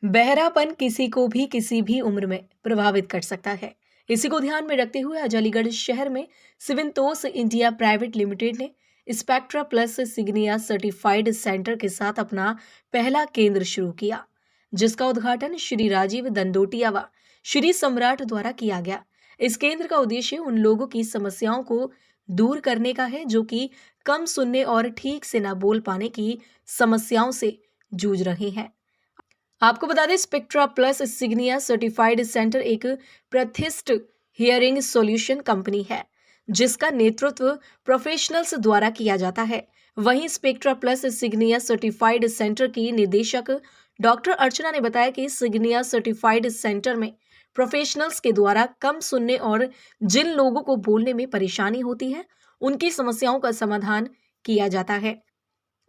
बहरापन किसी को भी किसी भी उम्र में प्रभावित कर सकता है। इसी को ध्यान में रखते हुए आज अलीगढ़ शहर में सिविंतोस इंडिया प्राइवेट लिमिटेड ने स्पेक्ट्रा प्लस सिग्निया सर्टिफाइड सेंटर के साथ अपना पहला केंद्र शुरू किया, जिसका उद्घाटन श्री राजीव दंडोतिया व श्री सम्राट द्वारा किया गया। इस केंद्र का उद्देश्य उन लोगों की समस्याओं को दूर करने का है जो कि कम सुनने और ठीक से न बोल पाने की समस्याओं से जूझ रहे हैं। आपको बता दें, स्पेक्ट्रा प्लस सिग्निया सर्टिफाइड सेंटर एक प्रतिष्ठित हियरिंग सॉल्यूशन कंपनी है जिसका नेतृत्व प्रोफेशनल्स द्वारा किया जाता है। वहीं स्पेक्ट्रा प्लस सिग्निया सर्टिफाइड सेंटर की निदेशक डॉक्टर अर्चना ने बताया कि सिग्निया सर्टिफाइड सेंटर में प्रोफेशनल्स के द्वारा कम सुनने और जिन लोगों को बोलने में परेशानी होती है उनकी समस्याओं का समाधान किया जाता है।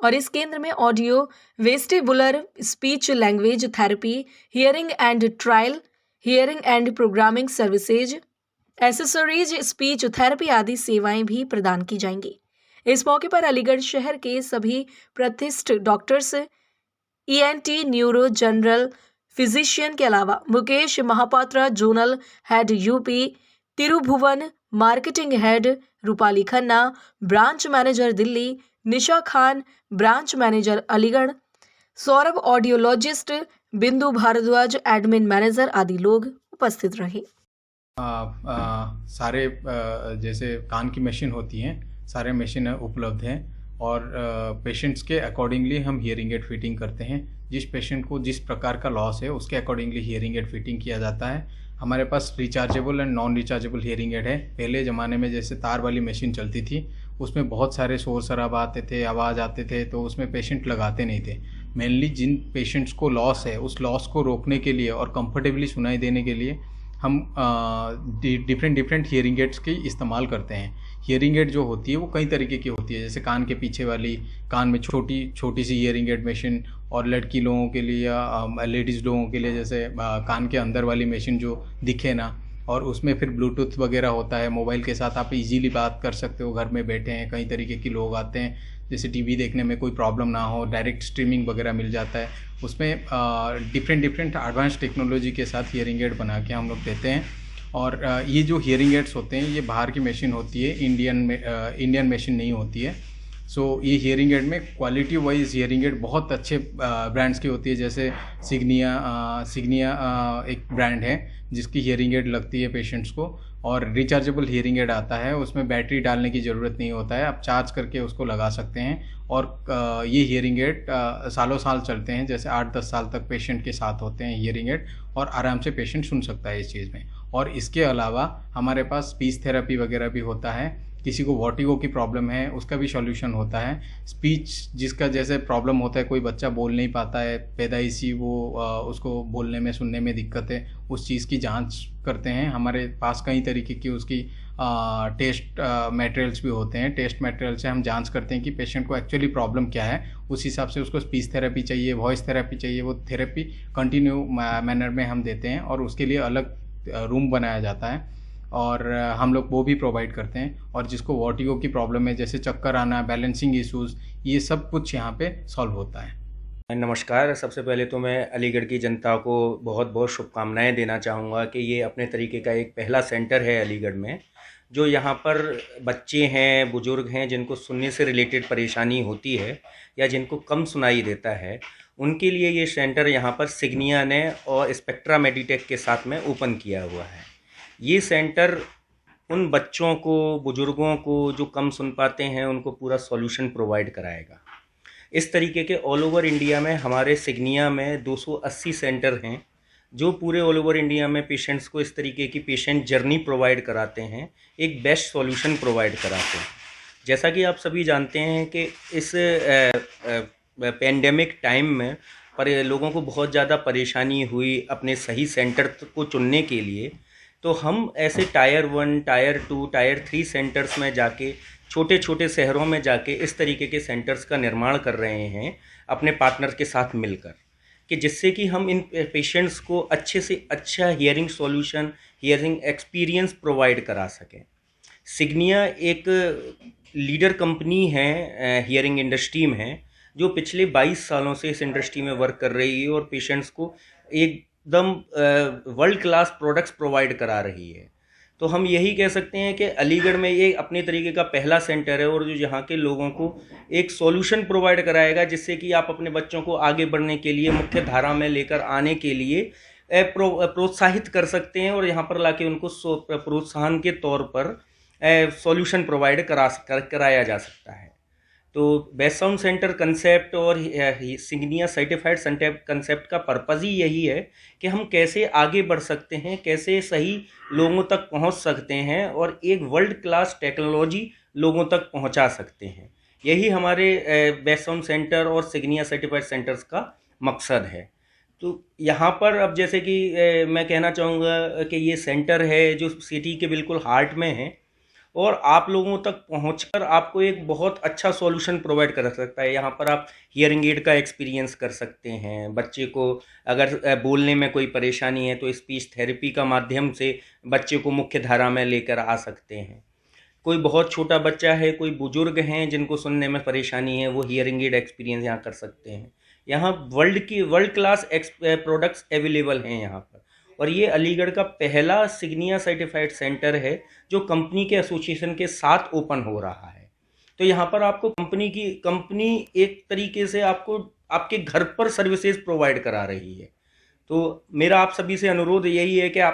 और इस केंद्र में audio vestibular speech language therapy, hearing and trial, hearing and programming services, accessories, speech therapy आदि सेवाएं भी प्रदान की जाएंगी। इस मौके पर अलीगढ़ शहर के सभी प्रतिष्ठित doctors, ENT, neuro, general physician के अलावा Mukesh Mahapatra, zonal head UP, Tribhuvan, marketing head Rupali Khanna, branch manager Delhi, Nisha Khan, branch manager Aligarh, Saurabh audiologist, Bindu Bhardwaj, admin manager आदि लोग उपस्थित रहे। सारे जैसे कान की मशीन होती हैं, सारे मशीन उपलब्ध हैं और पेशेंट्स के अकॉर्डिंगली हम हियरिंग एड फिटिंग करते हैं। जिस पेशेंट को जिस प्रकार का लॉस है उसके अकॉर्डिंगली हियरिंग एड फिटिंग किया जाता है। हमारे पास rechargeable and non rechargeable hearing aid है। पहले ज़माने में जैसे तार वाली मशीन चलती थी उसमें बहुत सारे शोर शराबा आते थे, आवाज़ आते थे, तो उसमें पेशेंट लगाते नहीं थे। मेनली जिन पेशेंट्स को लॉस है उस लॉस को रोकने के लिए और कंफर्टेबली सुनाई देने के लिए हम डिफरेंट हियरिंग एड्स की इस्तेमाल करते हैं। हियरिंग एड जो होती है वो कई तरीके की होती है, जैसे कान के पीछे वाली, कान में छोटी सी हियरिंग एड मशीन, और लड़की लोगों के लिए या लेडीज़ लोगों के लिए जैसे कान के अंदर वाली मशीन जो दिखे ना, और उसमें फिर ब्लूटूथ वगैरह होता है। मोबाइल के साथ आप इजीली बात कर सकते हो, घर में बैठे हैं। कई तरीके के लोग आते हैं, जैसे टीवी देखने में कोई प्रॉब्लम ना हो, डायरेक्ट स्ट्रीमिंग वगैरह मिल जाता है। उसमें डिफरेंट एडवांस टेक्नोलॉजी के साथ हियरिंग एड बना के हम लोग देते हैं। और ये जो हियरिंग एड्स होते हैं ये बाहर की मशीन होती है, इंडियन मशीन नहीं होती है। सो ये हियरिंग एड में क्वालिटी वाइज हियरिंग एड बहुत अच्छे ब्रांड्स की होती है। जैसे सिग्निया एक ब्रांड है जिसकी हियरिंग एड लगती है पेशेंट्स को, और रिचार्जेबल हियरिंग एड आता है, उसमें बैटरी डालने की ज़रूरत नहीं होता है, आप चार्ज करके उसको लगा सकते हैं। और ये हियरिंग एड सालों साल चलते हैं, जैसे 8-10 साल तक पेशेंट के साथ होते हैं हियरिंग एड, और आराम से पेशेंट सुन सकता है इस चीज़ में। और इसके अलावा हमारे पास स्पीच थेरेपी वगैरह भी होता है। किसी को वर्टिगो की प्रॉब्लम है उसका भी सॉल्यूशन होता है। स्पीच जिसका जैसे प्रॉब्लम होता है, कोई बच्चा बोल नहीं पाता है, पैदाइशी उसको बोलने में सुनने में दिक्कत है, उस चीज़ की जांच करते हैं। हमारे पास कई तरीके की उसकी टेस्ट मटेरियल्स भी होते हैं। टेस्ट मटेरियल से हम जांच करते हैं कि पेशेंट को एक्चुअली प्रॉब्लम क्या है, उस हिसाब से उसको स्पीच थेरेपी चाहिए, वॉइस थेरेपी चाहिए, वो थेरेपी कंटिन्यू मैनर में हम देते हैं और उसके लिए अलग रूम बनाया जाता है और हम लोग वो भी प्रोवाइड करते हैं। और जिसको वर्टिगो की प्रॉब्लम है, जैसे चक्कर आना, बैलेंसिंग इश्यूज़, ये सब कुछ यहाँ पे सॉल्व होता है। नमस्कार। सबसे पहले तो मैं अलीगढ़ की जनता को बहुत बहुत शुभकामनाएं देना चाहूँगा कि ये अपने तरीके का एक पहला सेंटर है अलीगढ़ में, जो यहाँ पर बच्चे हैं, बुज़ुर्ग हैं, जिनको सुनने से रिलेटेड परेशानी होती है या जिनको कम सुनाई देता है, उनके लिए ये सेंटर यहाँ पर सिग्निया ने और स्पेक्ट्रा मेडिटेक के साथ में ओपन किया हुआ है। ये सेंटर उन बच्चों को, बुज़ुर्गों को जो कम सुन पाते हैं, उनको पूरा सॉल्यूशन प्रोवाइड कराएगा। इस तरीके के ऑल ओवर इंडिया में हमारे सिग्निया में 280 सेंटर हैं जो पूरे ऑल ओवर इंडिया में पेशेंट्स को इस तरीके की पेशेंट जर्नी प्रोवाइड कराते हैं, एक बेस्ट सॉल्यूशन प्रोवाइड कराते हैं। जैसा कि आप सभी जानते हैं कि इस पेंडेमिक टाइम में पर लोगों को बहुत ज़्यादा परेशानी हुई अपने सही सेंटर को चुनने के लिए, तो हम ऐसे टायर 1, टायर 2, टायर 3 सेंटर्स में जाके, छोटे छोटे शहरों में जाके इस तरीके के सेंटर्स का निर्माण कर रहे हैं अपने पार्टनर के साथ मिलकर, कि जिससे कि हम इन पेशेंट्स को अच्छे से अच्छा hearing solution, hearing experience provide करा सकें। सिग्निया एक लीडर कंपनी है हियरिंग इंडस्ट्री में, जो पिछले 22 सालों से इस इंडस्ट्री में वर्क कर रही है और पेशेंट्स को एकदम वर्ल्ड क्लास प्रोडक्ट्स प्रोवाइड करा रही है। तो हम यही कह सकते हैं कि अलीगढ़ में ये अपने तरीके का पहला सेंटर है और जो यहाँ के लोगों को एक सॉल्यूशन प्रोवाइड कराएगा, जिससे कि आप अपने बच्चों को आगे बढ़ने के लिए, मुख्य धारा में लेकर आने के लिए प्रोत्साहित कर सकते हैं और यहाँ पर लाके उनको प्रोत्साहन के तौर पर सॉल्यूशन प्रोवाइड कराया जा सकता है। तो बेस्ट साउंड सेंटर कंसेप्ट और सिग्निया सर्टिफाइड सेंटर कंसेप्ट का पर्पज़ ही यही है कि हम कैसे आगे बढ़ सकते हैं, कैसे सही लोगों तक पहुंच सकते हैं और एक वर्ल्ड क्लास टेक्नोलॉजी लोगों तक पहुंचा सकते हैं। यही हमारे बेस्ट साउंड सेंटर और सिग्निया सर्टिफाइड सेंटर्स का मकसद है। तो यहाँ पर अब जैसे कि मैं कहना चाहूँगा कि ये सेंटर है जो सिटी के बिल्कुल हार्ट में है और आप लोगों तक पहुंचकर आपको एक बहुत अच्छा सॉल्यूशन प्रोवाइड कर सकता है। यहाँ पर आप हियरिंग एड का एक्सपीरियंस कर सकते हैं। बच्चे को अगर बोलने में कोई परेशानी है तो स्पीच थेरेपी का माध्यम से बच्चे को मुख्य धारा में लेकर आ सकते हैं। कोई बहुत छोटा बच्चा है, कोई बुजुर्ग हैं जिनको सुनने में परेशानी है, वो हियरिंग एड एक्सपीरियंस यहाँ कर सकते हैं। यहाँ वर्ल्ड क्लास प्रोडक्ट्स अवेलेबल हैं यहाँ पर। और ये अलीगढ़ का पहला सिग्निया सर्टिफाइड सेंटर है जो कंपनी के एसोसिएशन के साथ ओपन हो रहा है। तो यहाँ पर आपको कंपनी एक तरीके से आपको आपके घर पर सर्विसेज प्रोवाइड करा रही है। तो मेरा आप सभी से अनुरोध यही है कि आप